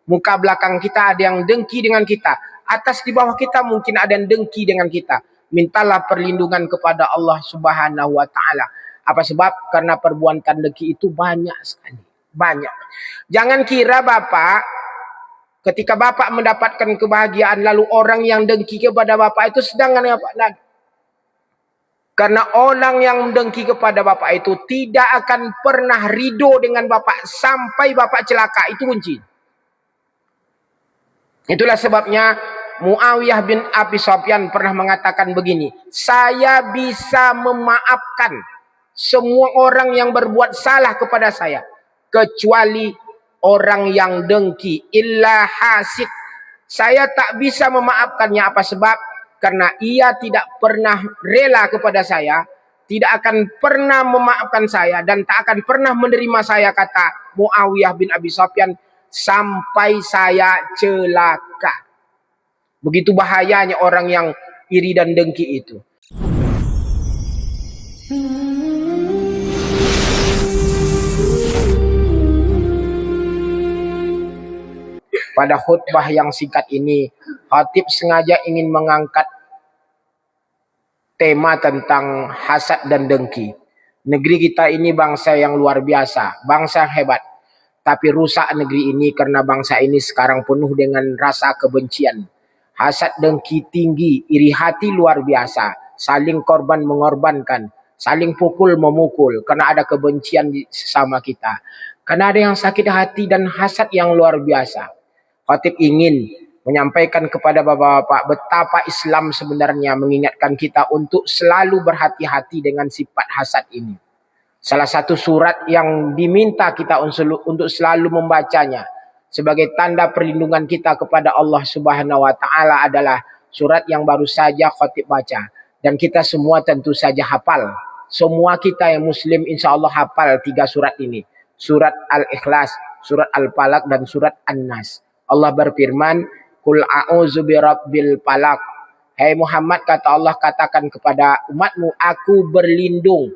Muka belakang kita ada yang dengki dengan kita. Atas di bawah kita mungkin ada yang dengki dengan kita. Mintalah perlindungan kepada Allah Subhanahu wa taala. Apa sebab? Karena perbuatan dengki itu banyak sekali. Banyak. Jangan kira Bapak, ketika Bapak mendapatkan kebahagiaan, lalu orang yang dengki kepada Bapak itu sedang dengan Bapak. Karena orang yang dengki kepada Bapak itu tidak akan pernah ridho dengan Bapak sampai Bapak celaka. Itu kunci. Itulah sebabnya Muawiyah bin Abi Sufyan pernah mengatakan begini, saya bisa memaafkan semua orang yang berbuat salah kepada saya, kecuali orang yang dengki, illa hasid. Saya tak bisa memaafkannya. Apa sebab? Karena ia tidak pernah rela kepada saya, tidak akan pernah memaafkan saya, dan tak akan pernah menerima saya, kata Muawiyah bin Abi Sufyan, sampai saya celaka. Begitu bahayanya orang yang iri dan dengki itu. Pada khutbah yang singkat ini, khatib sengaja ingin mengangkat tema tentang hasad dan dengki. Negeri kita ini bangsa yang luar biasa, bangsa yang hebat. Tapi rusak negeri ini karena bangsa ini sekarang penuh dengan rasa kebencian. Hasad dengki tinggi, iri hati luar biasa. Saling korban mengorbankan, saling pukul memukul karena ada kebencian di sesama kita. Karena ada yang sakit hati dan hasad yang luar biasa. Khatib ingin menyampaikan kepada bapak-bapak betapa Islam sebenarnya mengingatkan kita untuk selalu berhati-hati dengan sifat hasad ini. Salah satu surat yang diminta kita untuk selalu membacanya sebagai tanda perlindungan kita kepada Allah Subhanahu wa taala adalah surat yang baru saja khatib baca, dan kita semua tentu saja hafal. Semua kita yang muslim insya Allah hafal 3 surat ini. Surat Al-Ikhlas, surat Al-Falaq, dan surat An-Nas. Allah berfirman, "Qul a'udzu birabbil falaq." Hai Muhammad, kata Allah, katakan kepada umatmu, aku berlindung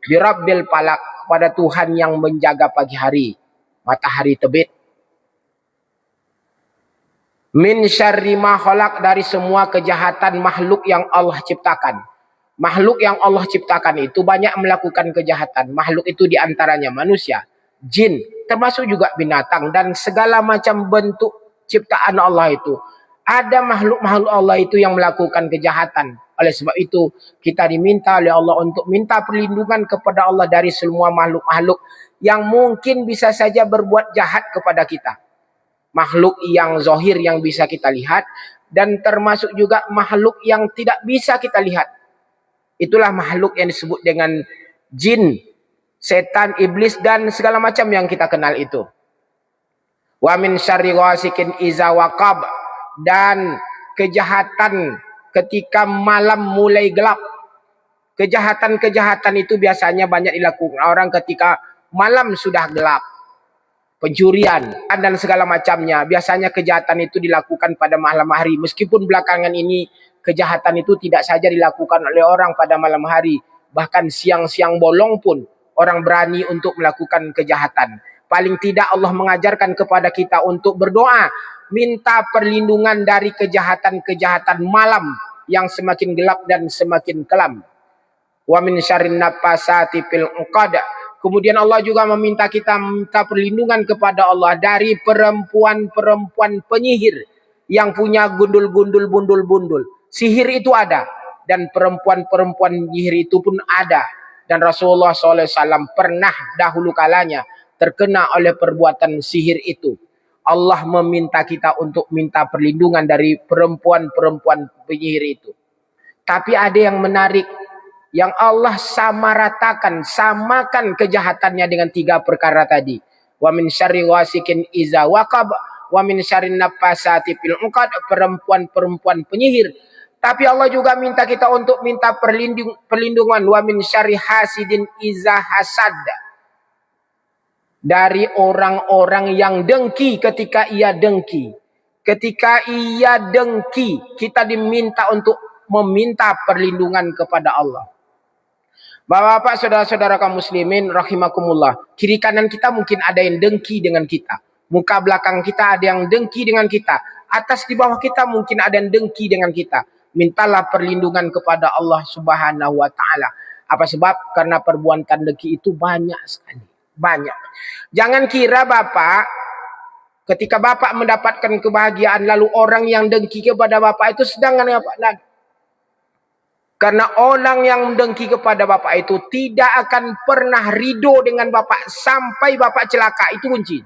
birabbil falaq, kepada Tuhan yang menjaga pagi hari, matahari terbit. Min syarri ma khalaq, dari semua kejahatan makhluk yang Allah ciptakan. Makhluk yang Allah ciptakan itu banyak melakukan kejahatan. Makhluk itu diantaranya manusia, jin, termasuk juga binatang, dan segala macam bentuk ciptaan Allah itu. Ada makhluk-makhluk Allah itu yang melakukan kejahatan. Oleh sebab itu kita diminta oleh Allah untuk minta perlindungan kepada Allah dari semua makhluk-makhluk yang mungkin bisa saja berbuat jahat kepada kita. Makhluk yang zahir yang bisa kita lihat, dan termasuk juga makhluk yang tidak bisa kita lihat. Itulah makhluk yang disebut dengan jin, setan, iblis, dan segala macam yang kita kenal itu. Wa min syarri ghasikin iza waqab, dan kejahatan ketika malam mulai gelap. Kejahatan-kejahatan itu biasanya banyak dilakukan orang ketika malam sudah gelap. Pencurian dan segala macamnya. Biasanya kejahatan itu dilakukan pada malam hari. Meskipun belakangan ini kejahatan itu tidak saja dilakukan oleh orang pada malam hari. Bahkan siang-siang bolong pun orang berani untuk melakukan kejahatan. Paling tidak Allah mengajarkan kepada kita untuk berdoa, minta perlindungan dari kejahatan-kejahatan malam yang semakin gelap dan semakin kelam. Wa min syarrin nafasati fil 'uqad. Kemudian Allah juga meminta kita minta perlindungan kepada Allah dari perempuan-perempuan penyihir yang punya gundul-gundul, bundul-bundul. Sihir itu ada, dan perempuan-perempuan penyihir itu pun ada. Dan Rasulullah SAW pernah dahulu kalanya terkena oleh perbuatan sihir itu. Allah meminta kita untuk minta perlindungan dari perempuan-perempuan penyihir itu. Tapi ada yang menarik, yang Allah samaratakan, samakan kejahatannya dengan 3 perkara tadi. Wa min syarri ghasikin iza waqab, wa min syarrin nafasati fil 'uqad, perempuan-perempuan penyihir. Tapi Allah juga minta kita untuk minta perlindungan wa min syarri hasidin iza hasad, dari orang-orang yang dengki ketika ia dengki. Ketika ia dengki, kita diminta untuk meminta perlindungan kepada Allah. Bapak-bapak, saudara-saudara kaum muslimin rahimakumullah, kiri kanan kita mungkin ada yang dengki dengan kita. Muka belakang kita ada yang dengki dengan kita. Atas di bawah kita mungkin ada yang dengki dengan kita. Mintalah perlindungan kepada Allah Subhanahu wa taala. Apa sebab? Karena perbuatan dengki itu banyak sekali. Banyak. Jangan kira Bapak, ketika Bapak mendapatkan kebahagiaan, lalu orang yang dengki kepada Bapak itu sedang dengan Bapak lagi. Karena orang yang dengki kepada Bapak itu tidak akan pernah ridho dengan Bapak sampai Bapak celaka. Itu kunci.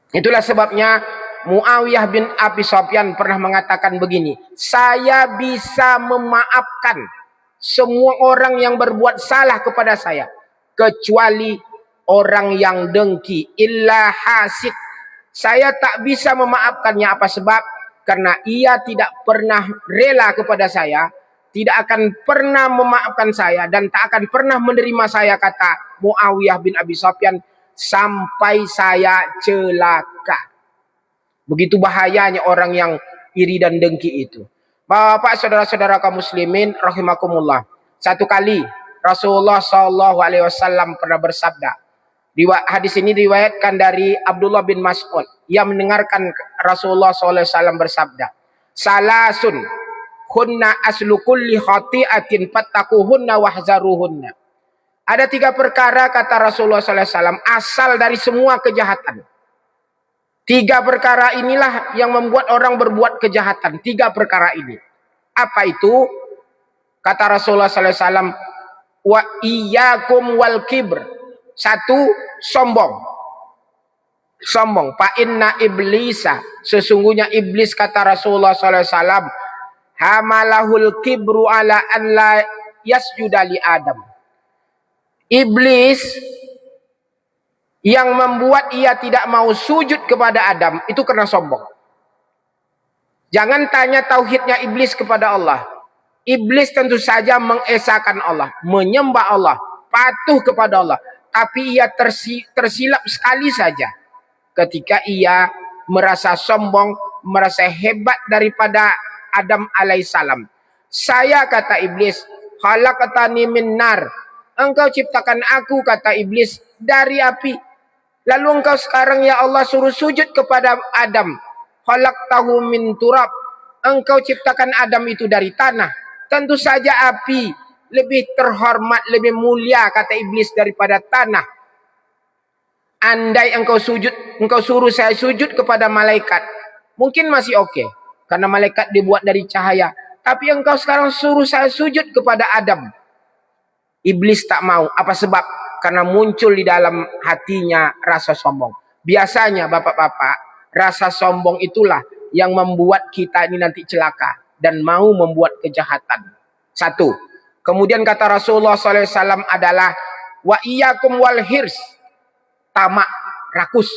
Itulah sebabnya Muawiyah bin Abi Sufyan pernah mengatakan begini, saya bisa memaafkan semua orang yang berbuat salah kepada saya, kecuali orang yang dengki, illa hasid. Saya tak bisa memaafkannya. Apa sebab? Karena ia tidak pernah rela kepada saya, tidak akan pernah memaafkan saya, dan tak akan pernah menerima saya, kata Muawiyah bin Abi Sufyan, sampai saya celaka. Begitu bahayanya orang yang iri dan dengki itu. Bapak, saudara-saudara kaum muslimin rahimakumullah. Satu kali Rasulullah SAW pernah bersabda. Hadis ini diriwayatkan dari Abdullah bin Mas'ud. Ia mendengarkan Rasulullah SAW bersabda, salasun hunna aslu kulli khati'atin fattaquhunna wahzaruhunna. Ada 3 perkara, kata Rasulullah SAW, asal dari semua kejahatan. 3 perkara inilah yang membuat orang berbuat kejahatan. 3 perkara ini. Apa itu? Kata Rasulullah SAW, wa iyyakum wal kibr. 1, sombong. Sombong. Fa inna iblisa, sesungguhnya iblis, kata Rasulullah SAW, hamalahul kibru ala an la yasjuda li Adam. Iblis yang membuat ia tidak mau sujud kepada Adam itu karena sombong. Jangan tanya tauhidnya iblis kepada Allah. Iblis tentu saja mengesahkan Allah, menyembah Allah, patuh kepada Allah. Tapi ia tersilap sekali saja ketika ia merasa sombong, merasa hebat daripada Adam alaihissalam. Saya, kata iblis, khalaqtani min nar. Engkau ciptakan aku, kata iblis, dari api. Lalu engkau sekarang, ya Allah, suruh sujud kepada Adam. Khalaqtahu min turab. Engkau ciptakan Adam itu dari tanah. Tentu saja api lebih terhormat, lebih mulia, kata iblis, daripada tanah. Andai engkau suruh saya sujud kepada malaikat, mungkin masih oke, karena malaikat dibuat dari cahaya. Tapi engkau sekarang suruh saya sujud kepada Adam. Iblis tak mau. Apa sebab? Karena muncul di dalam hatinya rasa sombong. Biasanya bapak-bapak, rasa sombong itulah yang membuat kita ini nanti celaka dan mau membuat kejahatan. 1. Kemudian kata Rasulullah SAW adalah wa iyyakum wal hirs, tamak, rakus.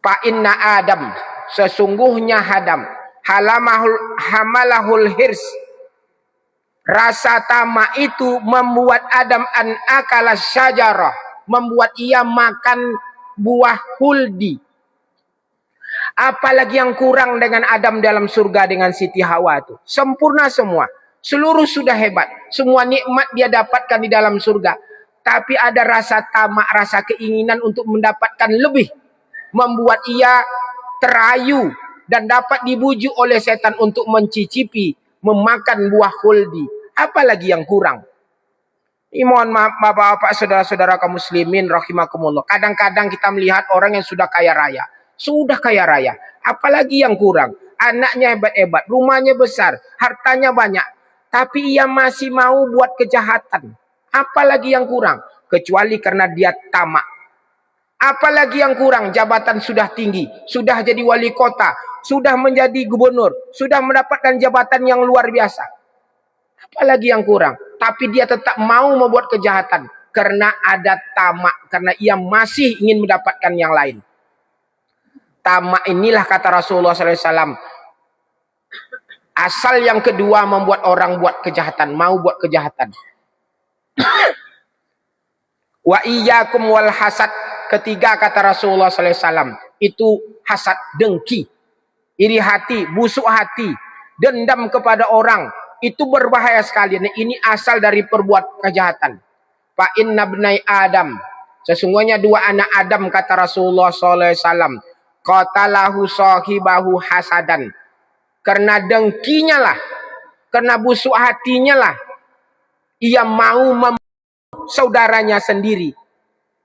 Fa inna Adam, sesungguhnya Adam, hamalahul hirs. Rasa tamak itu membuat Adam an akala syajarah, membuat ia makan buah huldi. Apalagi yang kurang dengan Adam dalam surga dengan Siti Hawa itu? Sempurna semua. Seluruh sudah hebat. Semua nikmat dia dapatkan di dalam surga. Tapi ada rasa tamak, rasa keinginan untuk mendapatkan lebih. Membuat ia terayu dan dapat dibujuk oleh setan untuk mencicipi, memakan buah huldi. Apalagi yang kurang? Ini mohon maaf bapak-bapak, saudara-saudara kaum muslimin rahimakumullah. Kadang-kadang kita melihat orang yang sudah kaya raya. Sudah kaya raya. Apalagi yang kurang? Anaknya hebat-hebat, rumahnya besar, hartanya banyak. Tapi ia masih mau buat kejahatan. Apalagi yang kurang? Kecuali karena dia tamak. Apalagi yang kurang? Jabatan sudah tinggi, sudah jadi wali kota, sudah menjadi gubernur, sudah mendapatkan jabatan yang luar biasa. Apalagi yang kurang? Tapi dia tetap mau membuat kejahatan karena ada tamak, karena ia masih ingin mendapatkan yang lain. Tamak inilah, kata Rasulullah SAW, asal yang kedua membuat orang buat kejahatan, mau buat kejahatan. Wa iyyakum wal hasad. Ketiga, kata Rasulullah SAW, itu hasad, dengki, iri hati, busuk hati, dendam kepada orang. Itu berbahaya sekali. Ini asal dari perbuat kejahatan. Fa inna bnai Adam, Sesungguhnya dua anak Adam, kata Rasulullah SAW, qatalahu sahibahu hasadan. Karena dengkinya lah, karena busuk hatinya lah, ia mau membunuh saudaranya sendiri.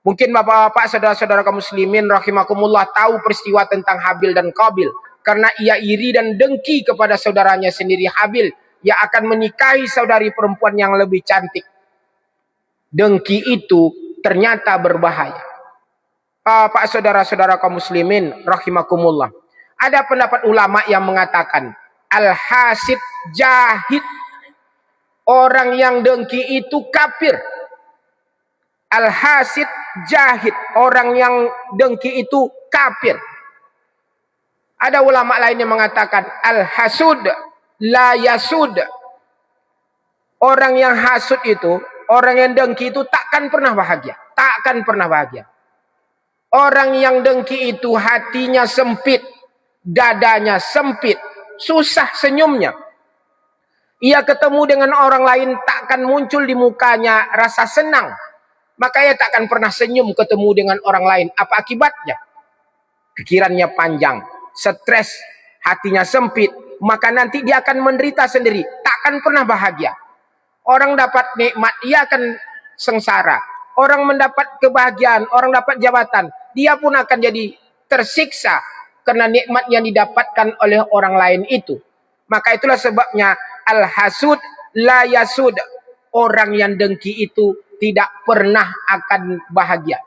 Mungkin bapak-bapak, saudara-saudara kaum muslimin rahimakumullah tahu peristiwa tentang Habil dan Qabil. Karena ia iri dan dengki kepada saudaranya sendiri Habil, ia akan menikahi saudari perempuan yang lebih cantik. Dengki itu ternyata berbahaya. Bapak, saudara-saudara kaum muslimin rahimakumullah, ada pendapat ulama yang mengatakan al-hasid jahid. Orang yang dengki itu kafir. Al-hasid jahid, orang yang dengki itu kafir. Ada ulama lain yang mengatakan al-hasud la yasud. Orang yang hasud itu, orang yang dengki itu takkan pernah bahagia, takkan pernah bahagia. Orang yang dengki itu hatinya sempit, dadanya sempit, susah senyumnya. Ia ketemu dengan orang lain takkan muncul di mukanya rasa senang. Maka ia takkan pernah senyum ketemu dengan orang lain. Apa akibatnya? Pikirannya panjang, stres, hatinya sempit. Maka nanti dia akan menderita sendiri, takkan pernah bahagia. Orang dapat nikmat, ia akan sengsara. Orang mendapat kebahagiaan, orang dapat jabatan, dia pun akan jadi tersiksa karena nikmat yang didapatkan oleh orang lain itu. Maka itulah sebabnya al-hasud la yasud. Orang yang dengki itu tidak pernah akan bahagia.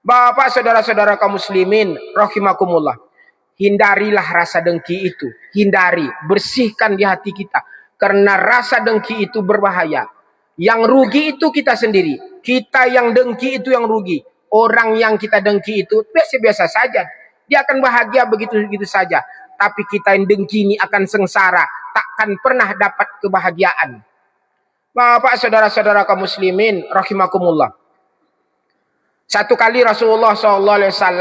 Bapak, saudara-saudara kaum muslimin rahimakumullah, hindarilah rasa dengki itu. Hindari, bersihkan di hati kita. Karena rasa dengki itu berbahaya. Yang rugi itu kita sendiri. Kita yang dengki itu yang rugi. Orang yang kita dengki itu biasa-biasa saja. Dia akan bahagia begitu-begitu saja. Tapi kita yang dengki ini akan sengsara. Takkan pernah dapat kebahagiaan. Bapak, saudara-saudara kaum muslimin rahimakumullah. Satu kali Rasulullah SAW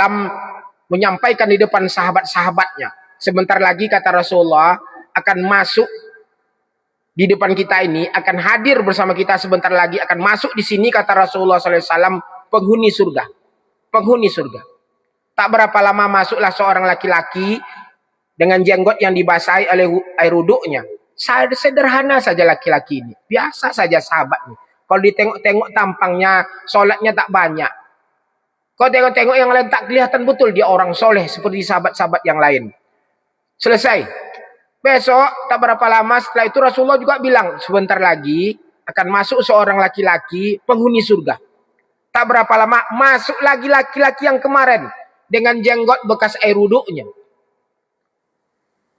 menyampaikan di depan sahabat-sahabatnya. Sebentar lagi, kata Rasulullah, akan masuk di depan kita ini, akan hadir bersama kita sebentar lagi, akan masuk di sini, kata Rasulullah SAW, penghuni surga. Penghuni surga. Tak berapa lama masuklah seorang laki-laki dengan jenggot yang dibasahi oleh air wuduknya. Sederhana saja laki-laki ini. Biasa saja sahabat ini. Kalau ditengok-tengok tampangnya, sholatnya tak banyak. Kalau tengok-tengok yang lain tak kelihatan betul dia orang soleh seperti sahabat-sahabat yang lain. Selesai. Besok, tak berapa lama setelah itu Rasulullah juga bilang, sebentar lagi akan masuk seorang laki-laki penghuni surga. Tak berapa lama masuk lagi laki-laki yang kemarin dengan jenggot bekas air wuduknya.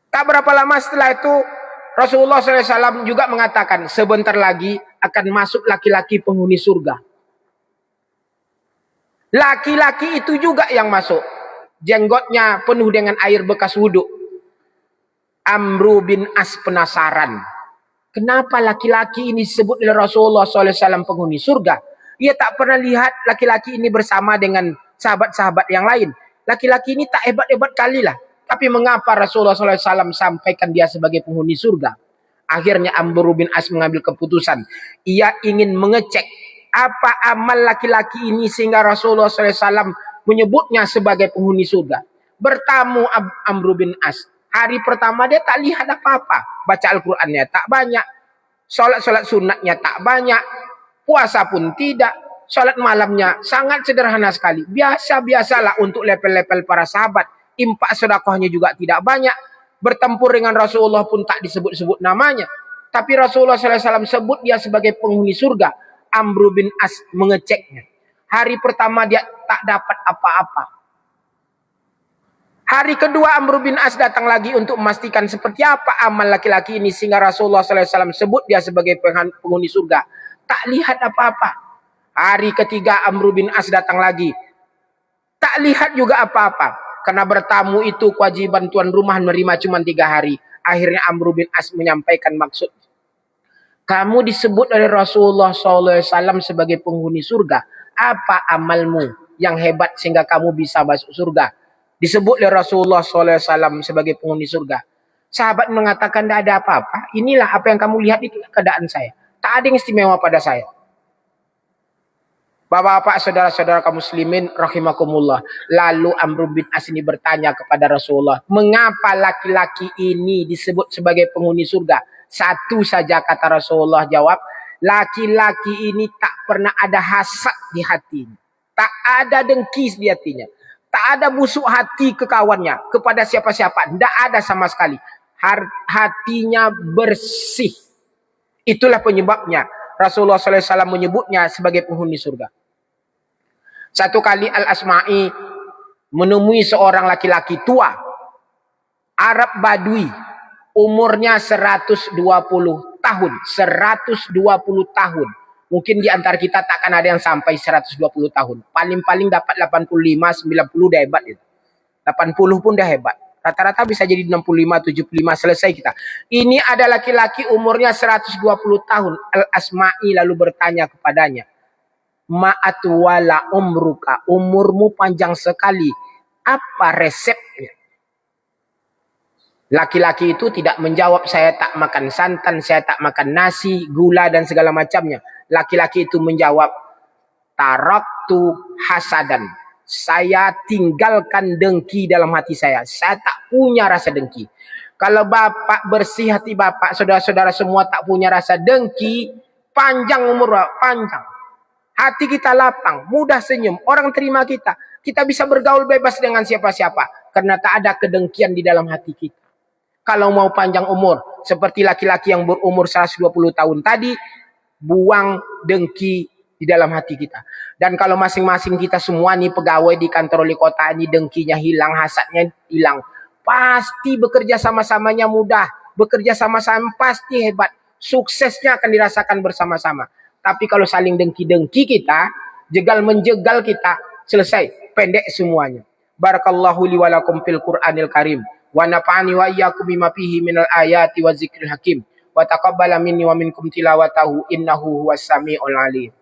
Tak berapa lama setelah itu Rasulullah SAW juga mengatakan sebentar lagi akan masuk laki-laki penghuni surga. Laki-laki itu juga yang masuk. Jenggotnya penuh dengan air bekas wudhu. Amru bin As penasaran. Kenapa laki-laki ini disebut oleh Rasulullah SAW penghuni surga? Ia tak pernah lihat laki-laki ini bersama dengan sahabat-sahabat yang lain. Laki-laki ini tak hebat-hebat kali lah. Tapi mengapa Rasulullah SAW sampaikan dia sebagai penghuni surga? Akhirnya Amr bin As mengambil keputusan. Ia ingin mengecek apa amal laki-laki ini sehingga Rasulullah SAW menyebutnya sebagai penghuni surga. Bertamu Amr bin As. Hari pertama dia tak lihat apa-apa. Baca Al-Qurannya tak banyak. Sholat sunatnya tak banyak. Puasa pun tidak. Sholat malamnya sangat sederhana sekali. Biasa-biasalah untuk level-level para sahabat. Impak sedekahnya juga tidak banyak. Bertempur dengan Rasulullah pun tak disebut-sebut namanya. Tapi Rasulullah SAW sebut dia sebagai penghuni surga. Amr bin As mengeceknya. Hari pertama dia tak dapat apa-apa. Hari kedua Amr bin As datang lagi untuk memastikan seperti apa amal laki-laki ini. Sehingga Rasulullah SAW sebut dia sebagai penghuni surga. Tak lihat apa-apa. Hari ketiga Amr bin As datang lagi. Tak lihat juga apa-apa. Karena bertamu itu kewajiban tuan rumah menerima cuma 3 hari. Akhirnya Amr bin As menyampaikan maksud. Kamu disebut oleh Rasulullah SAW sebagai penghuni surga. Apa amalmu yang hebat sehingga kamu bisa masuk surga? Disebut oleh Rasulullah SAW sebagai penghuni surga. Sahabat mengatakan tidak ada apa-apa. Inilah apa yang kamu lihat, itu keadaan saya. Tak ada yang istimewa pada saya. Bapak-bapak, saudara-saudara kaum muslimin rahimakumullah. Lalu Amr bin As ini bertanya kepada Rasulullah, mengapa laki-laki ini disebut sebagai penghuni surga? Satu saja kata Rasulullah jawab, laki-laki ini tak pernah ada hasad di hatinya. Tak ada dengki di hatinya. Tak ada busuk hati ke kawannya, kepada siapa-siapa. Tidak ada sama sekali. Hatinya bersih. Itulah penyebabnya Rasulullah SAW menyebutnya sebagai penghuni surga. Satu kali Al-Asma'i menemui seorang laki-laki tua, Arab Badui, umurnya 120 tahun. 120 tahun. Mungkin di antara kita takkan ada yang sampai 120 tahun. Paling-paling dapat 85, 90 dah hebat itu. 80 pun dah hebat. Rata-rata bisa jadi 65, 75, selesai kita. Ini ada laki-laki umurnya 120 tahun. Al-Asma'i lalu bertanya kepadanya, ma'atwala umruka, umurmu panjang sekali. Apa resepnya? Laki-laki itu tidak menjawab, saya tak makan santan, saya tak makan nasi, gula dan segala macamnya. Laki-laki itu menjawab, taraktu hasadan. Saya tinggalkan dengki dalam hati saya. Saya tak punya rasa dengki. Kalau bapak bersih hati bapak, saudara-saudara semua tak punya rasa dengki, panjang umur bapak, panjang. Hati kita lapang, mudah senyum, orang terima kita. Kita bisa bergaul bebas dengan siapa-siapa. Karena tak ada kedengkian di dalam hati kita. Kalau mau panjang umur, seperti laki-laki yang berumur 120 tahun tadi, buang dengki di dalam hati kita. Dan kalau masing-masing kita semua nih pegawai di kantor wali kota ini dengkinya hilang, hasadnya hilang, pasti bekerja sama-samanya mudah, bekerja sama-sama pasti hebat, suksesnya akan dirasakan bersama-sama. Tapi kalau saling dengki-dengki kita, jegal menjegal kita, selesai, pendek semuanya. Barakallahu li wa lakum fil Qur'anil Karim wa nafa'ani wa iyyakum bima fihi minal ayati wa zikril hakim wa taqabbala minni wa minkum tilawatahu innahu huwas samiul alim.